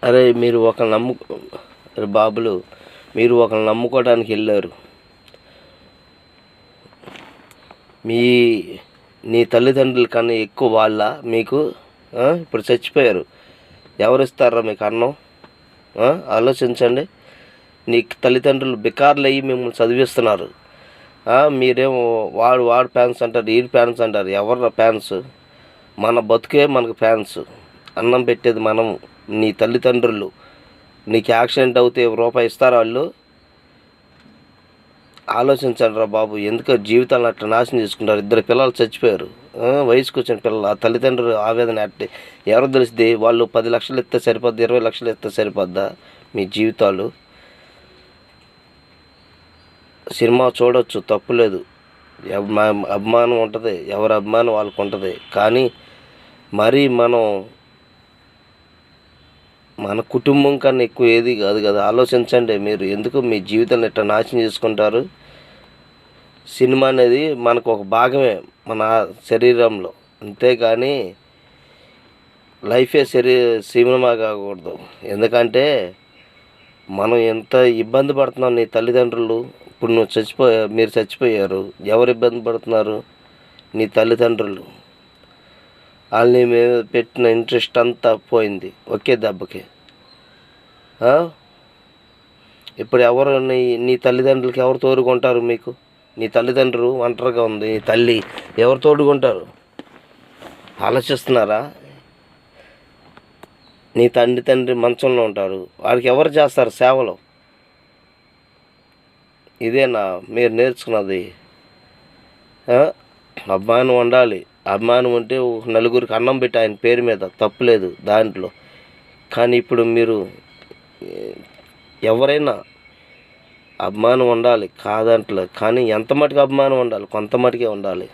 అరే మీరు ఒకరిని అరే బాబులు, మీరు ఒకరిని నమ్ముకోవడానికి వెళ్ళారు. మీ నీ తల్లిదండ్రుల కన్నా ఎక్కువ వాళ్ళ మీకు ఇప్పుడు చచ్చిపోయారు. ఎవరు ఇస్తారా మీకు అన్నం? ఆలోచించండి. నీ తల్లిదండ్రులు బికార్లు అయ్యి మిమ్మల్ని చదివిస్తున్నారు. మీరేమో వాడు ఫ్యాన్స్ అంటారు, వీడి ఫ్యాన్స్ అంటారు. ఎవరు ఫ్యాన్స్? మన బతుకే మనకు ఫ్యాన్స్. అన్నం పెట్టేది మనం. నీ తల్లిదండ్రులు. నీకు యాక్సిడెంట్ అవుతే రూపాయి ఇస్తారా వాళ్ళు? ఆలోచించండి రా బాబు. ఎందుకు జీవితాలను అట్లా నాశనం చేసుకుంటారు? 2 పిల్లలు చచ్చిపోయారు. వయసుకు వచ్చిన పిల్లలు. ఆ తల్లిదండ్రులు ఆవేదన అట్టే ఎవరు తెలిసింది? వాళ్ళు 10 లక్షలు ఇస్తే సరిపోద్ది, 20 లక్షలు ఇస్తే సరిపోద్దా మీ జీవితాలు? సినిమా చూడొచ్చు, తప్పులేదు. అభిమానం ఉంటుంది, ఎవరి అభిమానం వాళ్ళకు ఉంటుంది. కానీ మరీ మన కుటుంబం కన్నా ఎక్కువ ఏది కాదు కదా. ఆలోచించండి మీరు. ఎందుకు మీ జీవితాన్ని ఇట్లా నాశనం చేసుకుంటారు? సినిమా అనేది మనకు ఒక భాగమే మన శరీరంలో, అంతేగాని లైఫే సినిమా కాకూడదు. ఎందుకంటే మనం ఎంత ఇబ్బంది పడుతున్నాం. నీ తల్లిదండ్రులు ఇప్పుడు మీరు చచ్చిపోయారు. ఎవరు ఇబ్బంది పడుతున్నారు? నీ తల్లిదండ్రులు. వాళ్ళని మీద పెట్టిన ఇంట్రెస్ట్ అంతా పోయింది ఒకే దెబ్బకి. ఇప్పుడు ఎవరు నీ తల్లిదండ్రులకి ఎవరు తోడుకుంటారు? మీకు నీ తల్లిదండ్రులు ఒంటరిగా ఉంది. నీ తల్లి ఎవరు తోడుకుంటారు? ఆలోచిస్తున్నారా? నీ తండ్రి మంచంలో ఉంటారు. వాడికి ఎవరు చేస్తారు సేవలు? ఇదేనా మీరు నేర్చుకున్నది? అభిమానం ఉండాలి. అభిమానం ఉంటే నలుగురికి అన్నం పెట్టి ఆయన పేరు మీద తప్పులేదు దాంట్లో. కానీ ఇప్పుడు మీరు ఎవరైనా అభిమానం ఉండాలి కాదంటలే, కానీ ఎంత మటుకు అభిమానం ఉండాలి? కొంత మటుకే ఉండాలి.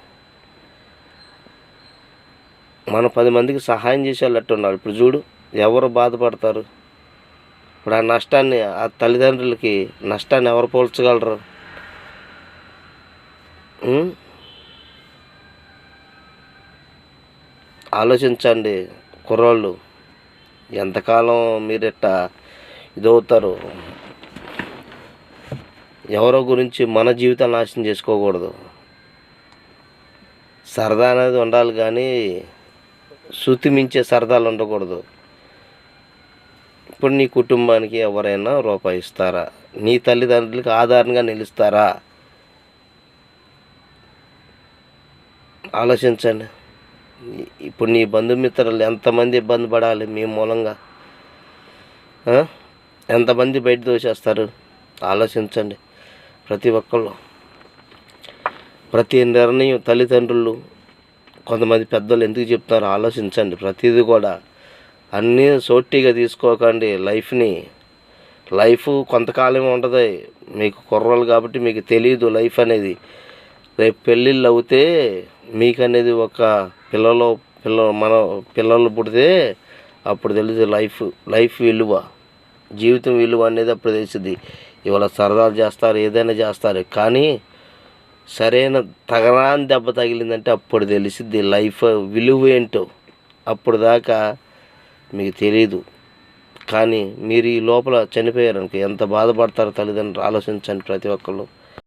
మనం 10 మందికి సహాయం చేసేటట్టు ఉండాలి. ఇప్పుడు చూడు, ఎవరు బాధపడతారు? ఇప్పుడు ఆ నష్టాన్ని, ఆ తల్లిదండ్రులకి నష్టాన్ని ఎవరు పోల్చగలరు? ఆలోచించండి కుర్రోళ్ళు. ఎంతకాలం మీరు ఇట్టా ఇదవుతారు? ఎవరో గురించి మన జీవితం నాశనం చేసుకోకూడదు. సరదా అనేది ఉండాలి, కానీ శృతి మించే సరదాలు ఉండకూడదు. ఇప్పుడు నీ కుటుంబానికి ఎవరైనా రూపాయి ఇస్తారా? నీ తల్లిదండ్రులకి ఆధారంగా నిలుస్తారా? ఆలోచించండి. ఇప్పుడు నీ బంధుమిత్రులు ఎంతమంది ఇబ్బంది పడాలి మీ మూలంగా? ఎంతమంది బయట దోసేస్తారు? ఆలోచించండి. ప్రతి ఒక్కళ్ళు, ప్రతి నిర్ణయం తల్లిదండ్రులు, కొంతమంది పెద్దలు ఎందుకు చెప్తారో ఆలోచించండి. ప్రతిదీ కూడా అన్నీ సోటిగా తీసుకోకండి. లైఫ్ కొంతకాలం ఉంటుంది. మీకు కుర్రోళ్ళు కాబట్టి మీకు తెలియదు లైఫ్ అనేది. రేపు పెళ్ళిళ్ళు అవుతే మీకు అనేది ఒక పిల్లలు పుడితే అప్పుడు తెలుసు లైఫ్ విలువ, జీవితం విలువ అనేది అప్పుడు తెలిసింది. ఇవాళ సరదాలు చేస్తారు, ఏదైనా చేస్తారు, కానీ సరైన తగరాని దెబ్బ తగిలిందంటే అప్పుడు తెలిసిద్ది లైఫ్ విలువ ఏంటో. అప్పుడు దాకా మీకు తెలీదు. కానీ మీరు ఈ లోపల చనిపోయారనుకో ఎంత బాధపడతారో తల్లిదండ్రులు. ఆలోచించండి ప్రతి ఒక్కళ్ళు.